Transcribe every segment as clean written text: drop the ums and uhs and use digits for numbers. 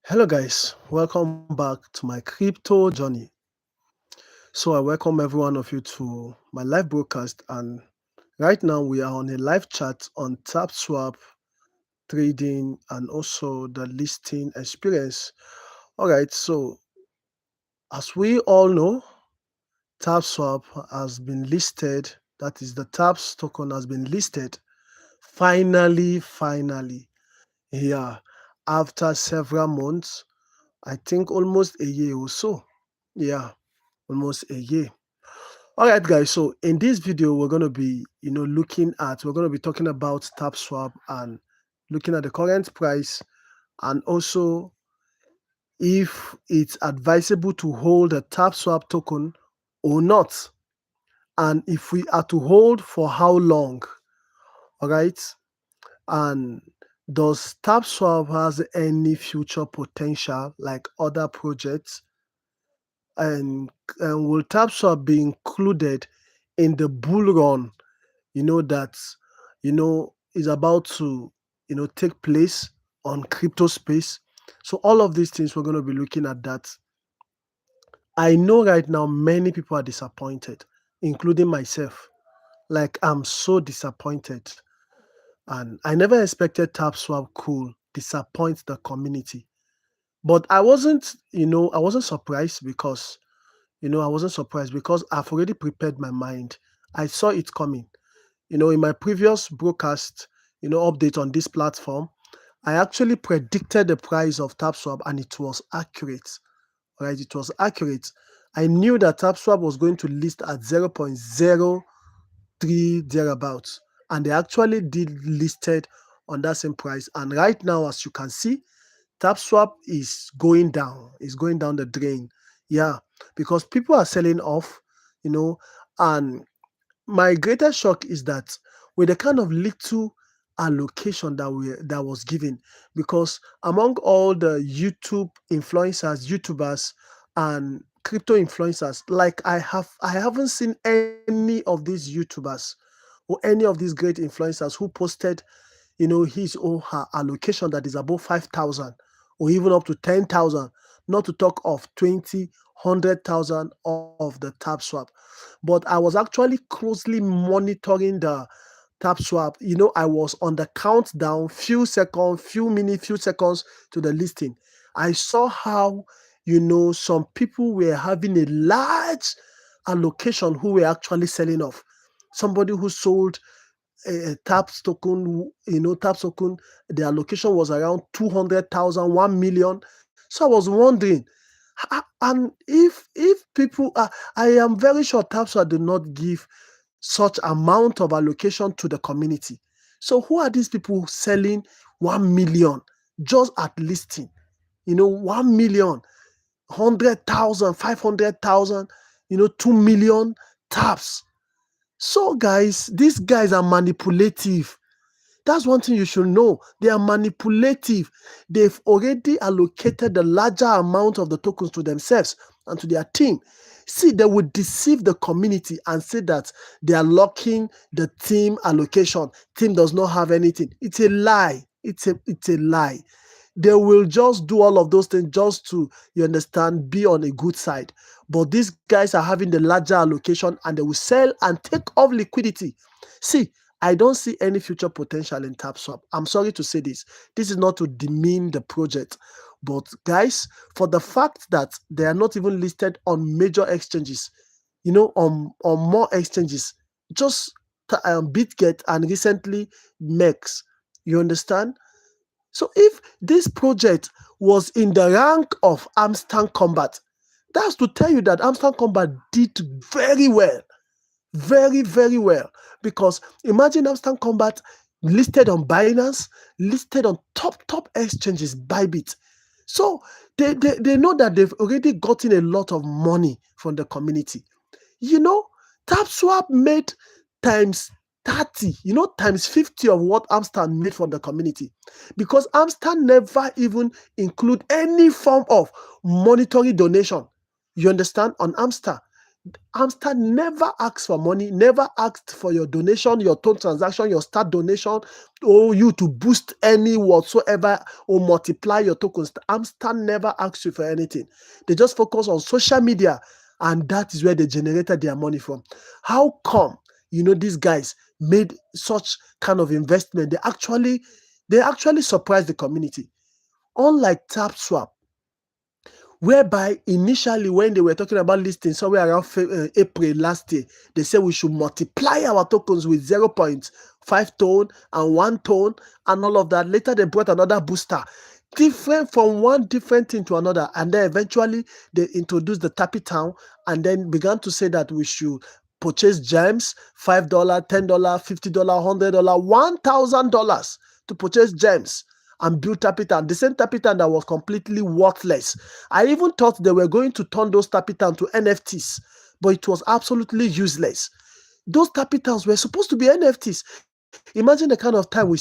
Hello guys, welcome back to my crypto journey. So I welcome every one of you to my live broadcast, and right now we are on a live chat on Tapswap trading and also the listing experience. All right, so as we all know, Tapswap has been listed, that is the TAPS token has been listed finally, yeah, after several months, I think almost a year or so. Yeah, almost a year. All right, guys. So in this video, we're going to be, we're going to be talking about Tapswap and looking at the current price, and also if it's advisable to hold a Tapswap token or not, and if we are to hold, for how long. All right, and does Tapswap has any future potential like other projects, and will Tapswap be included in the bull run that is about to take place on crypto space? So all of these things, we're going to be looking at that. I know right now many people are disappointed, including myself. Like, I'm so disappointed, and I never expected Tapswap could disappoint the community. But I wasn't surprised, because I've already prepared my mind. I saw it coming. In my previous broadcast, update on this platform, I actually predicted the price of Tapswap, and it was accurate. Right? It was accurate. I knew that Tapswap was going to list at 0.03 thereabouts, and they actually did listed on that same price. And right now, as you can see, Tapswap is going down. It's going down the drain. Yeah, because people are selling off, and my greatest shock is that with the kind of little allocation that was given, because among all the YouTubers and crypto influencers, like I haven't seen any of these YouTubers or any of these great influencers who posted his or her allocation that is above 5,000 or even up to 10,000, not to talk of 20, 100,000 of the Tapswap. But I was actually closely monitoring the Tapswap. I was on the countdown, few minutes, few seconds to the listing. I saw how, some people were having a large allocation who were actually selling off. Somebody who sold TAPS token, TAPS token, the allocation was around 200,000, 1 million. So I was wondering, and if people, I am very sure TAPSWap did not give such amount of allocation to the community. So who are these people selling 1 million just at listing? 1 million, 100,000, 500,000, 2 million taps. So guys, these guys are manipulative. That's one thing you should know. They are manipulative. They've already allocated the larger amount of the tokens to themselves and to their team. See, they would deceive the community and say that they are locking the team allocation. Team does not have anything. It's a lie. It's a lie. They will just do all of those things just to, you understand, be on a good side. But these guys are having the larger allocation, and they will sell and take off liquidity. See, I don't see any future potential in Tapswap. I'm sorry to say this. This is not to demean the project. But guys, for the fact that they are not even listed on major exchanges, on more exchanges, just BitGet and recently MEX, you understand? So if this project was in the rank of Amsterdam Combat, that's to tell you that Amsterdam Combat did very well. Very, very well. Because imagine Amsterdam Combat listed on Binance, listed on top exchanges, Bybit. So they know that they've already gotten a lot of money from the community. Tapswap made times 30, times 50 of what Amsterdam made from the community, because Amsterdam never even include any form of monetary donation. You understand? On Amsterdam, Amstar never asked for money, never asked for your donation, your total transaction, your start donation, or you to boost any whatsoever or multiply your tokens. Amstar never asked you for anything. They just focus on social media, and that is where they generated their money from. How come, these guys made such kind of investment? They actually surprised the community. Unlike Tapswap, whereby initially when they were talking about listing somewhere around April last year, they said we should multiply our tokens with 0.5 tone and 1 tone and all of that. Later they brought another booster, different from one different thing to another, and then eventually they introduced the Tapitown and then began to say that we should purchase gems, $5, $10, $50, $100, $1,000 to purchase gems and build Tapitan, the same Tapitan that was completely worthless. I even thought they were going to turn those Tapitan to NFTs, but it was absolutely useless. Those Tapitans were supposed to be NFTs. Imagine the kind of time we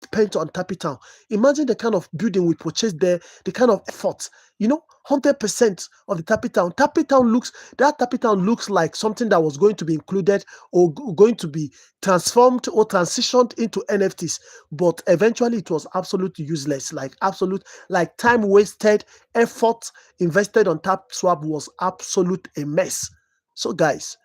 spent on Tapitan. Imagine the kind of building we purchased there, the kind of effort. 100% of the Tapitan. That Tapitan looks like something that was going to be included or going to be transformed or transitioned into NFTs. But eventually it was absolutely useless, like time wasted, effort invested on Tapswap was absolute a mess. So guys,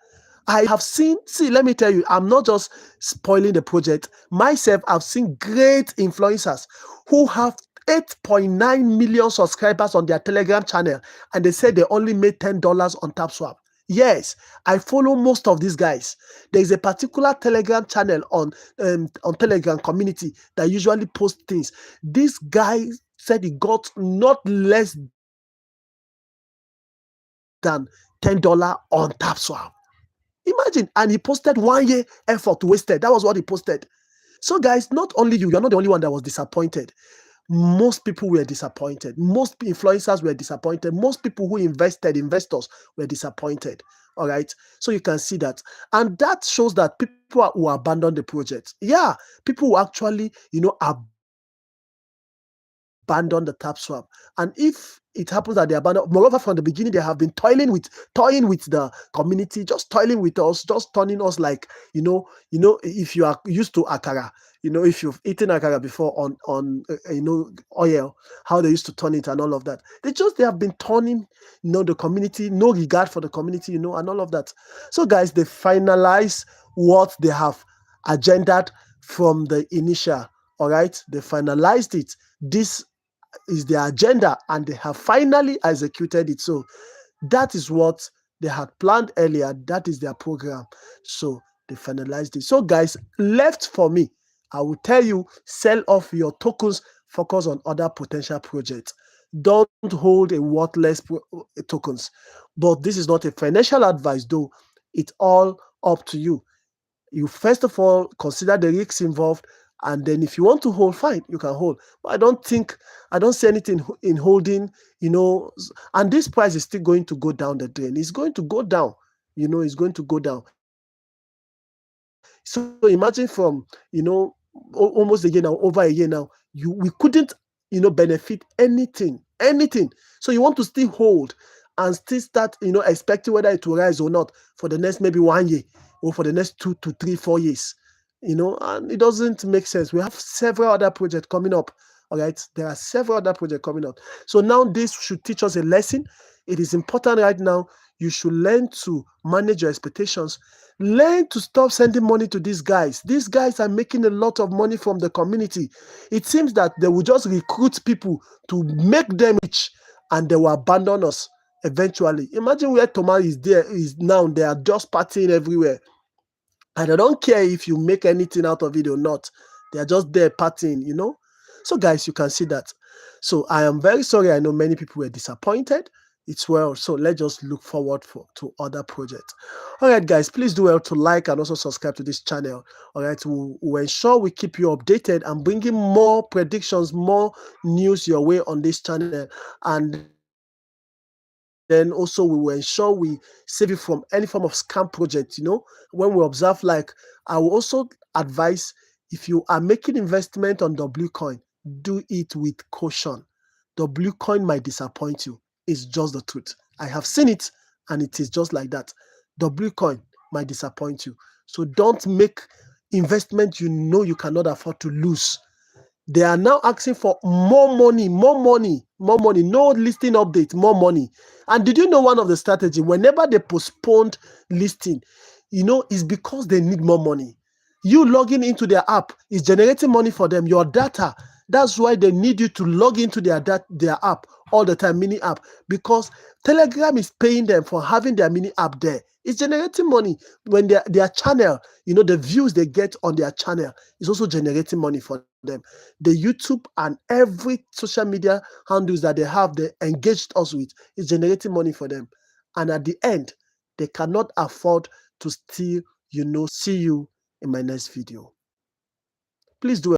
I have seen, let me tell you, I'm not just spoiling the project. Myself, I've seen great influencers who have 8.9 million subscribers on their Telegram channel, and they said they only made $10 on Tapswap. Yes, I follow most of these guys. There is a particular Telegram channel on Telegram community that usually posts things. This guy said he got not less than $10 on Tapswap. Imagine, and he posted 1 year effort wasted. That was what he posted. So guys, not only you're not the only one that was disappointed. Most people were disappointed. Most influencers were disappointed. Most people who investors were disappointed. All right. So you can see that. And that shows that people who abandon the project. Yeah, people who actually, abandon the Tapswap. And if it happens that they abandon, moreover, from the beginning, they have been toying with the community, just toiling with us, just turning us like, if you are used to akara, if you've eaten akara before on oil, how they used to turn it and all of that. They have been turning, the community, no regard for the community, and all of that. So guys, they finalize what they have agendaed from the initial. All right, they finalized it. This is their agenda, and they have finally executed it. So that is what they had planned earlier. That is their program. So they finalized it. So guys, left for me, I will tell you, sell off your tokens, focus on other potential projects. Don't hold a worthless tokens. But this is not a financial advice, though. It's all up to you. You first of all consider the risks involved, and then if you want to hold, fine, you can hold. But I don't see anything in holding, and this price is still going to go down the drain. It's going to go down, it's going to go down. So imagine from, almost a year now, over a year now, we couldn't, benefit anything. So you want to still hold and still start, expecting whether it will rise or not for the next maybe 1 year or for the next 2 to 3, 4 years, and it doesn't make sense. We have several other projects coming up. All right, there are several other projects coming up. So now this should teach us a lesson. It is important right now. You should learn to manage your expectations. Learn to stop sending money to these guys. These guys are making a lot of money from the community. It seems that they will just recruit people to make them rich, and they will abandon us eventually. Imagine where Thomas is now. They are just partying everywhere. And I don't care if you make anything out of it or not. They are just there partying, So guys, you can see that. So I am very sorry. I know many people were disappointed. It's well. So let's just look forward to other projects. All right, guys, please do well to like and also subscribe to this channel. All right, we'll ensure we keep you updated and bringing more predictions, more news your way on this channel. And then also we will ensure we save you from any form of scam project. When we observe, like, I will also advise, if you are making investment on WCoin, do it with caution. WCoin might disappoint you. It's just the truth. I have seen it, and it is just like that. WCoin might disappoint you. So don't make investment you know you cannot afford to lose. They are now asking for more money, more money, more money, no listing update, more money. And did you know one of the strategy, whenever they postponed listing, it's because they need more money. You logging into their app is generating money for them, your data. That's why they need you to log into their app all the time, mini app, because Telegram is paying them for having their mini app there. It's generating money. When their channel, the views they get on their channel is also generating money for them. The YouTube and every social media handles that they have, they engaged us with, is generating money for them. And at the end, they cannot afford to still, see you in my next video. Please do